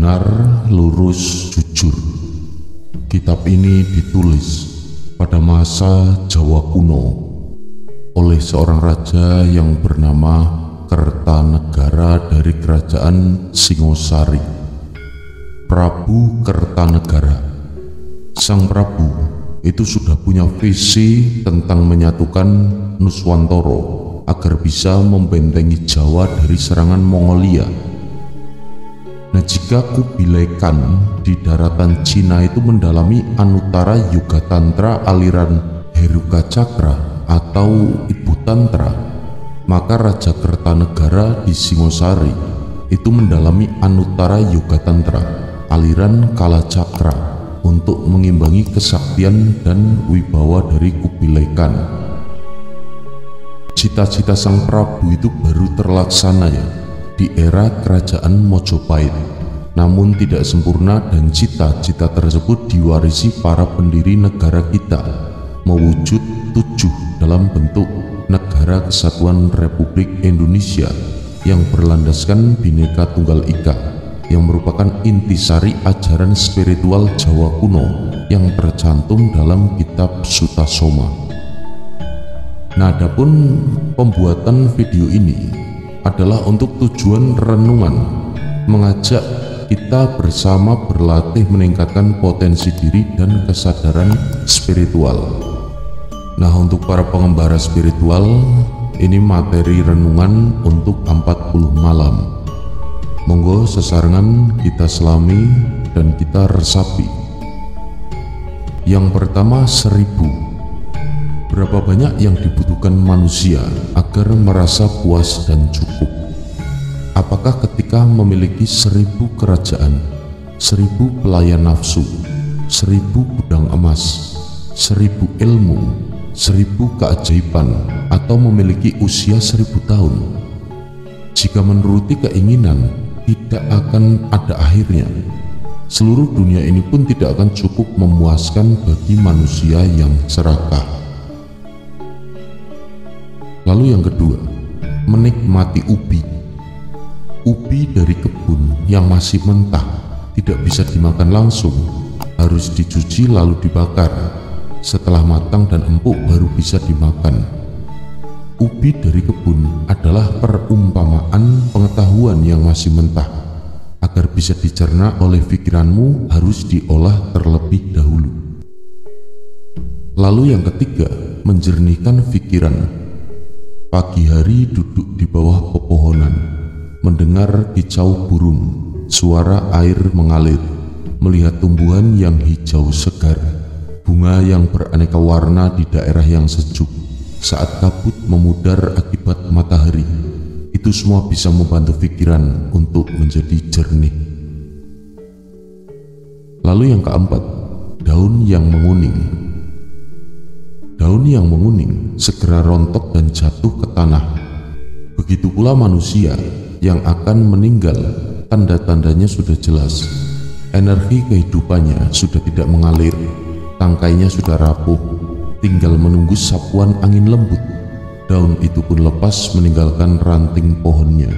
benar, lurus, jujur. Kitab ini ditulis pada masa Jawa kuno oleh seorang raja yang bernama Kertanegara dari kerajaan Singosari, Prabu Kertanegara. Sang Prabu itu sudah punya visi tentang menyatukan Nuswantara agar bisa membentengi Jawa dari serangan Mongolia. Nah, jika Kubilai Khan di daratan Cina itu mendalami Anutara Yoga Tantra aliran Heruka Cakra atau Ibu Tantra, maka Raja Kertanegara di Singosari itu mendalami Anutara Yoga Tantra aliran Kala Cakra untuk mengimbangi kesaktian dan wibawa dari Kubilai Khan. Cita-cita sang Prabu itu baru terlaksana ya di era kerajaan Mojopahit, namun tidak sempurna, dan cita-cita tersebut diwarisi para pendiri negara kita mewujud 7 dalam bentuk Negara Kesatuan Republik Indonesia yang berlandaskan Bhinneka Tunggal Ika, yang merupakan intisari ajaran spiritual Jawa kuno yang tercantum dalam kitab Sutasoma. Nah, adapun pembuatan video ini adalah untuk tujuan renungan, mengajak kita bersama berlatih meningkatkan potensi diri dan kesadaran spiritual. Nah, untuk para pengembara spiritual, ini materi renungan untuk 40 malam. Monggo sesarengan kita selami dan kita resapi. Yang pertama, 1000. Berapa banyak yang dibutuhkan manusia agar merasa puas dan cukup? Apakah ketika memiliki 1000 kerajaan, 1000 pelayan nafsu, 1000 gudang emas, 1000 ilmu, 1000 keajaiban, atau memiliki usia 1000 tahun? Jika menuruti keinginan, tidak akan ada akhirnya. Seluruh dunia ini pun tidak akan cukup memuaskan bagi manusia yang serakah. Lalu yang kedua, menikmati ubi. Ubi dari kebun yang masih mentah tidak bisa dimakan langsung, harus dicuci lalu dibakar. Setelah matang dan empuk baru bisa dimakan. Ubi dari kebun adalah perumpamaan pengetahuan yang masih mentah. Agar bisa dicerna oleh pikiranmu, harus diolah terlebih dahulu. Lalu yang ketiga, menjernihkan pikiran. Pagi hari duduk di bawah pepohonan, mendengar kicau burung, suara air mengalir, melihat tumbuhan yang hijau segar, bunga yang beraneka warna di daerah yang sejuk saat kabut memudar akibat matahari. Itu semua bisa membantu pikiran untuk menjadi jernih. Lalu yang keempat, daun yang menguning. Daun yang menguning segera rontok dan jatuh ke tanah. Begitu pula manusia yang akan meninggal, tanda-tandanya sudah jelas. Energi kehidupannya sudah tidak mengalir, tangkainya sudah rapuh, tinggal menunggu sapuan angin lembut. Daun itu pun lepas meninggalkan ranting pohonnya.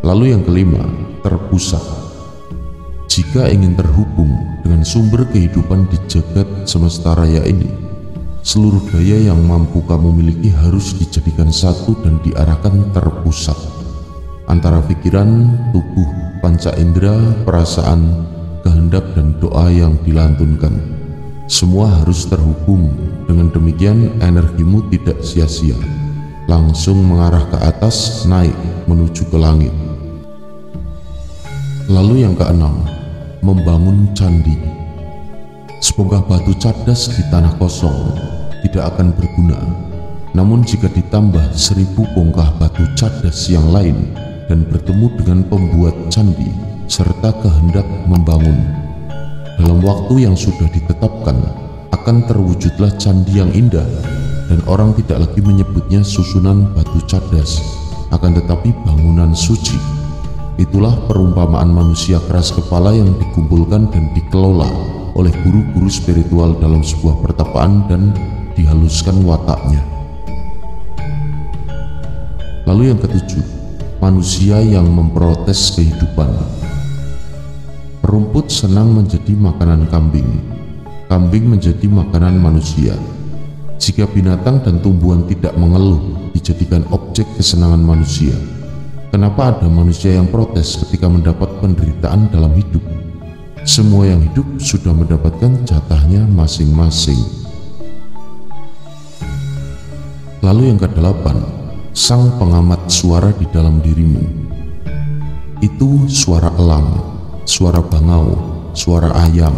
Lalu yang kelima, terpusat. Jika ingin terhubung dengan sumber kehidupan di jagat semesta raya ini, seluruh daya yang mampu kamu miliki harus dijadikan satu dan diarahkan terpusat antara pikiran, tubuh, panca indera, perasaan, kehendak, dan doa yang dilantunkan. Semua harus terhubung. Dengan demikian energimu tidak sia-sia, langsung mengarah ke atas, naik menuju ke langit. Lalu yang keenam, membangun candi. Sebongkah batu cadas di tanah kosong tidak akan berguna, namun jika ditambah 1000 bongkah batu cadas yang lain dan bertemu dengan pembuat candi serta kehendak membangun, dalam waktu yang sudah ditetapkan akan terwujudlah candi yang indah, dan orang tidak lagi menyebutnya susunan batu cadas, akan tetapi bangunan suci. Itulah perumpamaan manusia keras kepala yang dikumpulkan dan dikelola oleh guru-guru spiritual dalam sebuah pertapaan dan dihaluskan wataknya. Lalu yang ketujuh, manusia yang memprotes kehidupan. Rumput senang menjadi makanan kambing, kambing menjadi makanan manusia. Jika binatang dan tumbuhan tidak mengeluh dijadikan objek kesenangan manusia, kenapa ada manusia yang protes ketika mendapat penderitaan dalam hidup? Semua yang hidup sudah mendapatkan jatahnya masing-masing. Lalu yang ke-8, sang pengamat suara di dalam dirimu. Itu suara elang, suara bangau, suara ayam,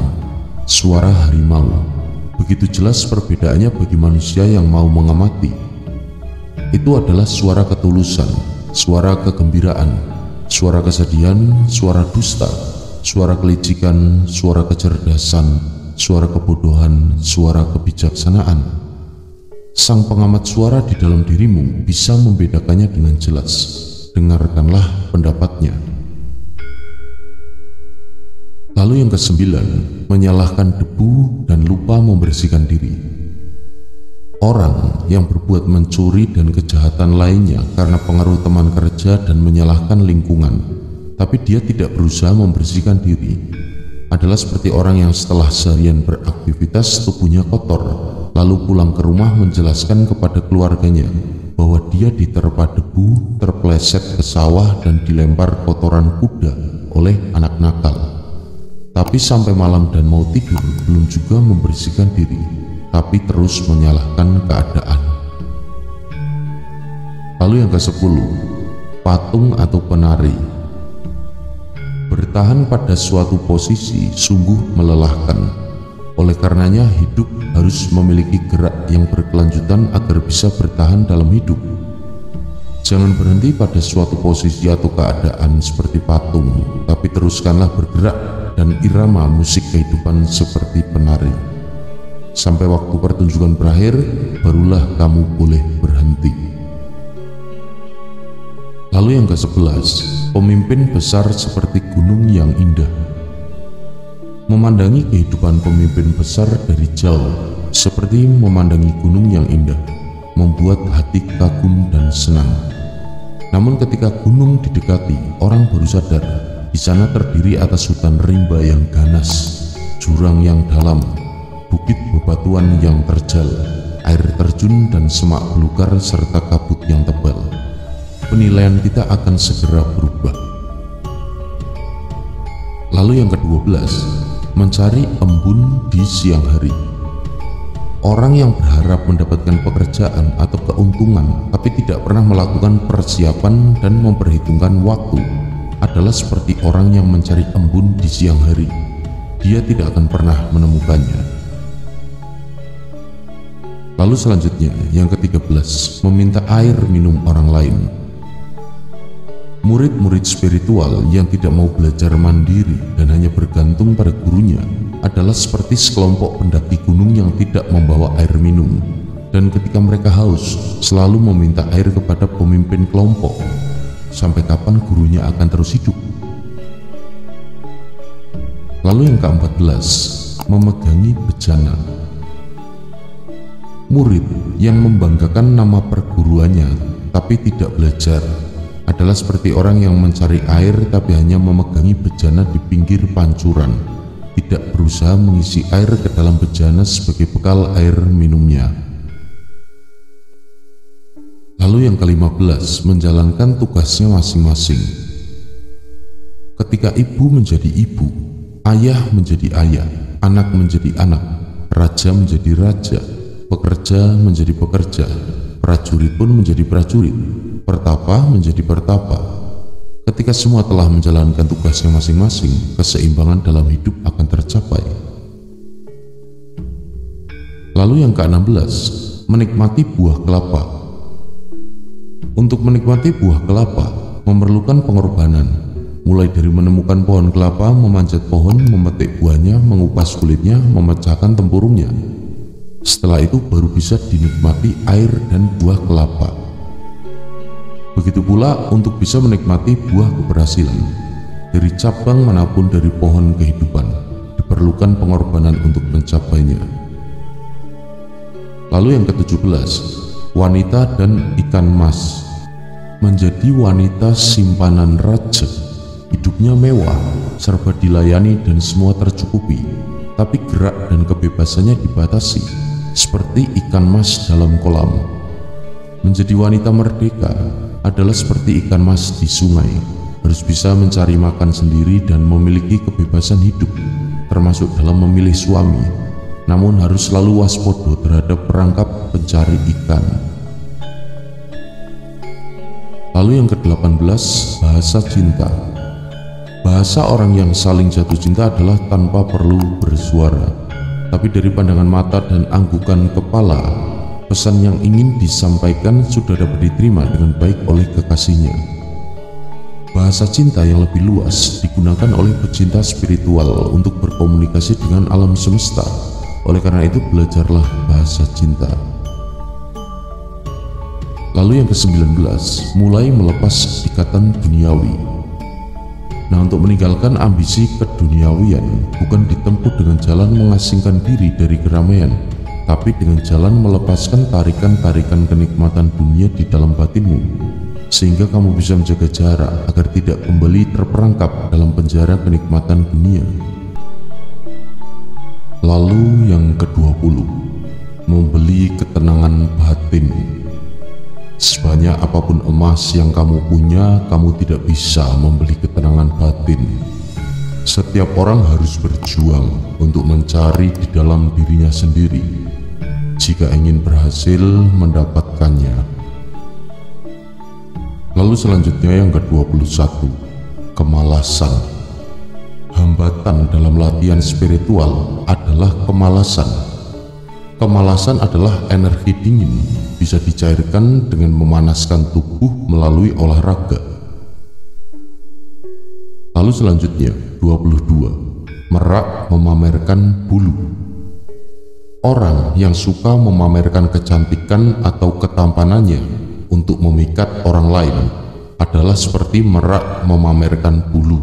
suara harimau. Begitu jelas perbedaannya bagi manusia yang mau mengamati. Itu adalah suara ketulusan, suara kegembiraan, suara kesedihan, suara dusta, suara kelicikan, suara kecerdasan, suara kebodohan, suara kebijaksanaan. Sang pengamat suara di dalam dirimu bisa membedakannya dengan jelas. Dengarkanlah pendapatnya. Lalu yang ke-9, menyalahkan debu dan lupa membersihkan diri. Orang yang berbuat mencuri dan kejahatan lainnya karena pengaruh teman kerja dan menyalahkan lingkungan, tapi dia tidak berusaha membersihkan diri, adalah seperti orang yang setelah seharian beraktivitas tubuhnya kotor, lalu pulang ke rumah menjelaskan kepada keluarganya bahwa dia diterpa debu, terpeleset ke sawah dan dilempar kotoran kuda oleh anak nakal. Tapi sampai malam dan mau tidur belum juga membersihkan diri, tapi terus menyalahkan keadaan. Lalu yang ke-10, patung atau penari. Bertahan pada suatu posisi sungguh melelahkan. Oleh karenanya hidup harus memiliki gerak yang berkelanjutan agar bisa bertahan dalam hidup. Jangan berhenti pada suatu posisi atau keadaan seperti patung, tapi teruskanlah bergerak dan irama musik kehidupan seperti penari. Sampai waktu pertunjukan berakhir, barulah kamu boleh berhenti. Lalu yang ke-11, pemimpin besar seperti gunung yang indah. Memandangi kehidupan pemimpin besar dari jauh seperti memandangi gunung yang indah, membuat hati kagum dan senang. Namun ketika gunung didekati, orang baru sadar di sana terdiri atas hutan rimba yang ganas, jurang yang dalam, bukit bebatuan yang terjal, air terjun dan semak belukar serta kabut yang tebal. Penilaian kita akan segera berubah. Lalu yang ke-12, mencari embun di siang hari. Orang yang berharap mendapatkan pekerjaan atau keuntungan tapi tidak pernah melakukan persiapan dan memperhitungkan waktu adalah seperti orang yang mencari embun di siang hari. Dia tidak akan pernah menemukannya. Lalu selanjutnya, yang ke-13, meminta air minum orang lain. Murid-murid spiritual yang tidak mau belajar mandiri dan hanya bergantung pada gurunya adalah seperti sekelompok pendaki gunung yang tidak membawa air minum, dan ketika mereka haus selalu meminta air kepada pemimpin kelompok. Sampai kapan gurunya akan terus hidup? Lalu yang ke-14, memegangi bejana. Murid yang membanggakan nama perguruannya tapi tidak belajar adalah seperti orang yang mencari air tapi hanya memegangi bejana di pinggir pancuran, tidak berusaha mengisi air ke dalam bejana sebagai bekal air minumnya. Lalu yang ke-15, menjalankan tugasnya masing-masing. Ketika ibu menjadi ibu, ayah menjadi ayah, anak menjadi anak, raja menjadi raja, pekerja menjadi pekerja, prajurit pun menjadi prajurit, pertapa menjadi pertapa. Ketika semua telah menjalankan tugasnya masing-masing, keseimbangan dalam hidup akan tercapai. Lalu yang ke-16, menikmati buah kelapa. Untuk menikmati buah kelapa memerlukan pengorbanan, mulai dari menemukan pohon kelapa, memanjat pohon, memetik buahnya, mengupas kulitnya, memecahkan tempurungnya. Setelah itu baru bisa dinikmati air dan buah kelapa. Begitu pula untuk bisa menikmati buah keberhasilan. Dari cabang manapun dari pohon kehidupan, diperlukan pengorbanan untuk mencapainya. Lalu yang ke-17, wanita dan ikan mas. menjadi wanita simpanan raja. Hidupnya mewah, serba dilayani dan semua tercukupi, tapi gerak dan kebebasannya dibatasi, seperti ikan mas dalam kolam. Menjadi wanita merdeka adalah seperti ikan mas di sungai, harus bisa mencari makan sendiri dan memiliki kebebasan hidup, termasuk dalam memilih suami, namun harus selalu waspada terhadap perangkap pencari ikan. Lalu yang ke-18, bahasa cinta. Bahasa orang yang saling jatuh cinta adalah tanpa perlu bersuara, tapi dari pandangan mata dan anggukan kepala, pesan yang ingin disampaikan sudah dapat diterima dengan baik oleh kekasihnya. Bahasa cinta yang lebih luas digunakan oleh pecinta spiritual untuk berkomunikasi dengan alam semesta. Oleh karena itu, belajarlah bahasa cinta. Lalu yang ke-19, mulai melepas ikatan duniawi. Nah, untuk meninggalkan ambisi keduniawian bukan ditempuh dengan jalan mengasingkan diri dari keramaian, tapi dengan jalan melepaskan tarikan-tarikan kenikmatan dunia di dalam batinmu, sehingga kamu bisa menjaga jarak agar tidak kembali terperangkap dalam penjara kenikmatan dunia. Lalu yang ke-20, membeli ketenangan batin. Sebanyak apapun emas yang kamu punya, kamu tidak bisa membeli ketenangan batin. Setiap orang harus berjuang untuk mencari di dalam dirinya sendiri jika ingin berhasil mendapatkannya. Lalu selanjutnya yang ke-21, kemalasan. Hambatan dalam latihan spiritual adalah kemalasan. Kemalasan adalah energi dingin, bisa dicairkan dengan memanaskan tubuh melalui olahraga. Lalu selanjutnya, 22, merak memamerkan bulu. Orang yang suka memamerkan kecantikan atau ketampanannya untuk memikat orang lain adalah seperti merak memamerkan bulu.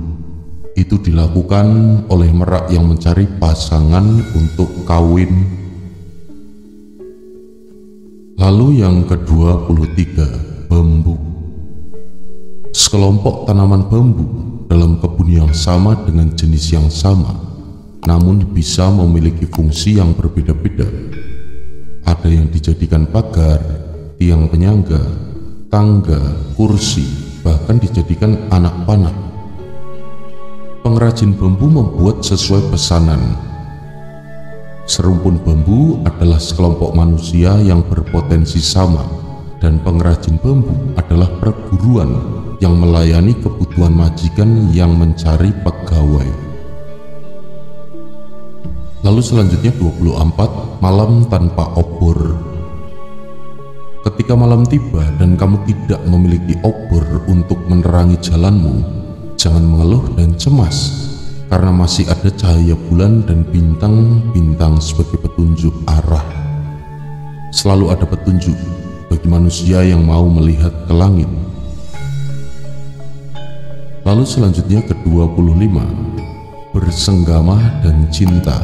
Itu dilakukan oleh merak yang mencari pasangan untuk kawin. Lalu yang ke-23, bambu. Sekelompok tanaman bambu dalam kebun yang sama dengan jenis yang sama, namun bisa memiliki fungsi yang berbeda-beda. Ada yang dijadikan pagar, tiang penyangga, tangga, kursi, bahkan dijadikan anak panah. Pengrajin bambu membuat sesuai pesanan. Serumpun bambu adalah sekelompok manusia yang berpotensi sama, dan pengrajin bambu adalah perguruan yang melayani kebutuhan majikan yang mencari pegawai. Lalu selanjutnya 24, malam tanpa obor. Ketika malam tiba dan kamu tidak memiliki obor untuk menerangi jalanmu, jangan mengeluh dan cemas, karena masih ada cahaya bulan dan bintang-bintang sebagai petunjuk arah. Selalu ada petunjuk bagi manusia yang mau melihat ke langit. Lalu selanjutnya ke-25, bersenggama dan cinta.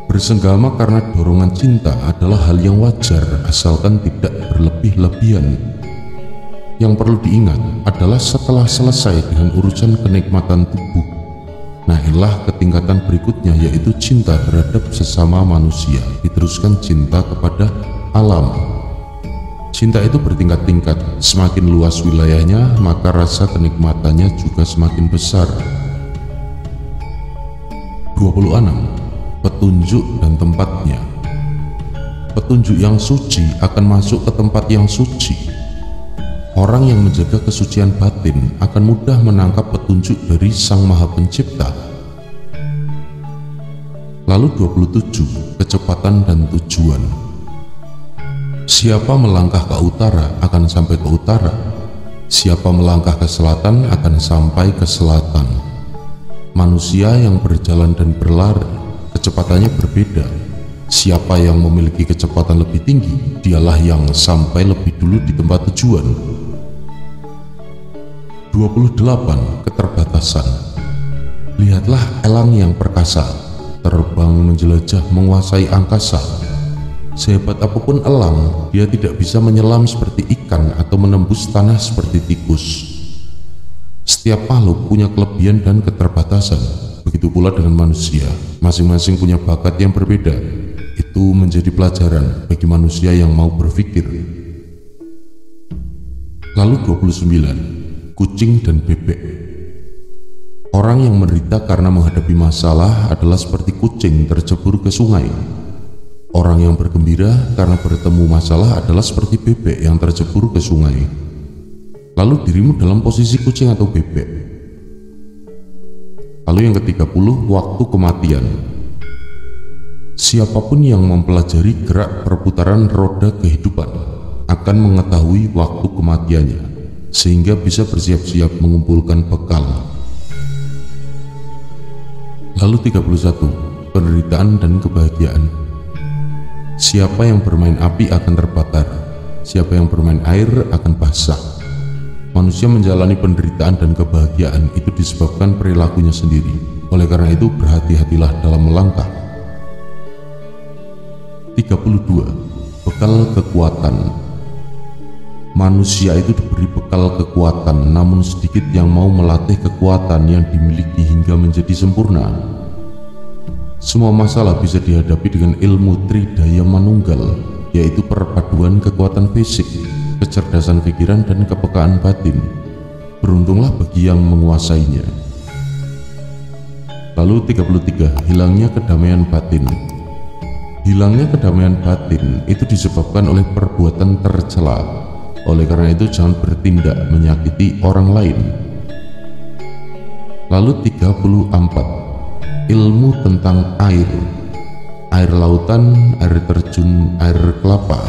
Bersenggama karena dorongan cinta adalah hal yang wajar asalkan tidak berlebih-lebihan. Yang perlu diingat adalah setelah selesai dengan urusan kenikmatan tubuh, naiklah ke tingkatan berikutnya, yaitu cinta terhadap sesama manusia, diteruskan cinta kepada alam. Cinta itu bertingkat-tingkat, semakin luas wilayahnya, maka rasa kenikmatannya juga semakin besar. 26, petunjuk dan tempatnya. Petunjuk yang suci akan masuk ke tempat yang suci. Orang yang menjaga kesucian batin akan mudah menangkap petunjuk dari Sang Maha Pencipta. Lalu 27, kecepatan dan tujuan. Siapa melangkah ke utara akan sampai ke utara. Siapa melangkah ke selatan akan sampai ke selatan. Manusia yang berjalan dan berlari, kecepatannya berbeda. Siapa yang memiliki kecepatan lebih tinggi, dialah yang sampai lebih dulu di tempat tujuan. 28, keterbatasan. Lihatlah elang yang perkasa, terbang menjelajah menguasai angkasa. Sehebat apapun elang, dia tidak bisa menyelam seperti ikan atau menembus tanah seperti tikus. Setiap makhluk punya kelebihan dan keterbatasan. Begitu pula dengan manusia, masing-masing punya bakat yang berbeda. Itu menjadi pelajaran bagi manusia yang mau berpikir. Lalu 29. Kucing dan bebek. Orang yang menderita karena menghadapi masalah adalah seperti kucing tercebur ke sungai. Orang yang bergembira karena bertemu masalah adalah seperti bebek yang tercebur ke sungai. Lalu dirimu dalam posisi kucing atau bebek? Lalu yang ke-30, waktu kematian. Siapapun yang mempelajari gerak perputaran roda kehidupan akan mengetahui waktu kematiannya, sehingga bisa bersiap-siap mengumpulkan bekal. Lalu 31, penderitaan dan kebahagiaan. Siapa yang bermain api akan terbakar, siapa yang bermain air akan basah. Manusia menjalani penderitaan dan kebahagiaan itu disebabkan perilakunya sendiri. Oleh karena itu, berhati-hatilah dalam melangkah. 32. Bekal kekuatan. Manusia itu diberi bekal kekuatan, namun sedikit yang mau melatih kekuatan yang dimiliki hingga menjadi sempurna. Semua masalah bisa dihadapi dengan ilmu tridaya manunggal, yaitu perpaduan kekuatan fisik, kecerdasan pikiran, dan kepekaan batin. Beruntunglah bagi yang menguasainya. Lalu 33. Hilangnya kedamaian batin. Hilangnya kedamaian batin itu disebabkan oleh perbuatan tercela. Oleh karena itu, jangan bertindak menyakiti orang lain. Lalu 34. Ilmu tentang air. Air lautan, air terjun, air kelapa,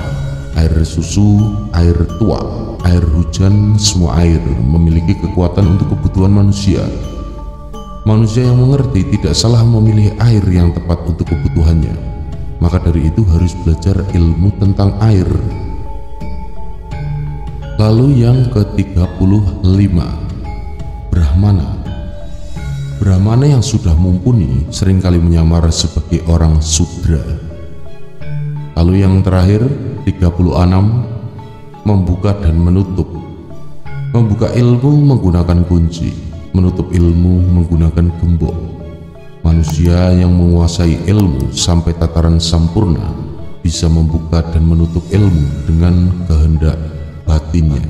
air susu, air tua, air hujan, semua air memiliki kekuatan untuk kebutuhan manusia. Manusia yang mengerti tidak salah memilih air yang tepat untuk kebutuhannya. Maka dari itu harus belajar ilmu tentang air. Lalu yang ke-35, Brahmana. Brahmana yang sudah mumpuni seringkali menyamar sebagai orang sudra. Lalu yang terakhir, 36, membuka dan menutup. Membuka ilmu menggunakan kunci, menutup ilmu menggunakan gembok. Manusia yang menguasai ilmu sampai tataran sempurna bisa membuka dan menutup ilmu dengan kehendak batinnya.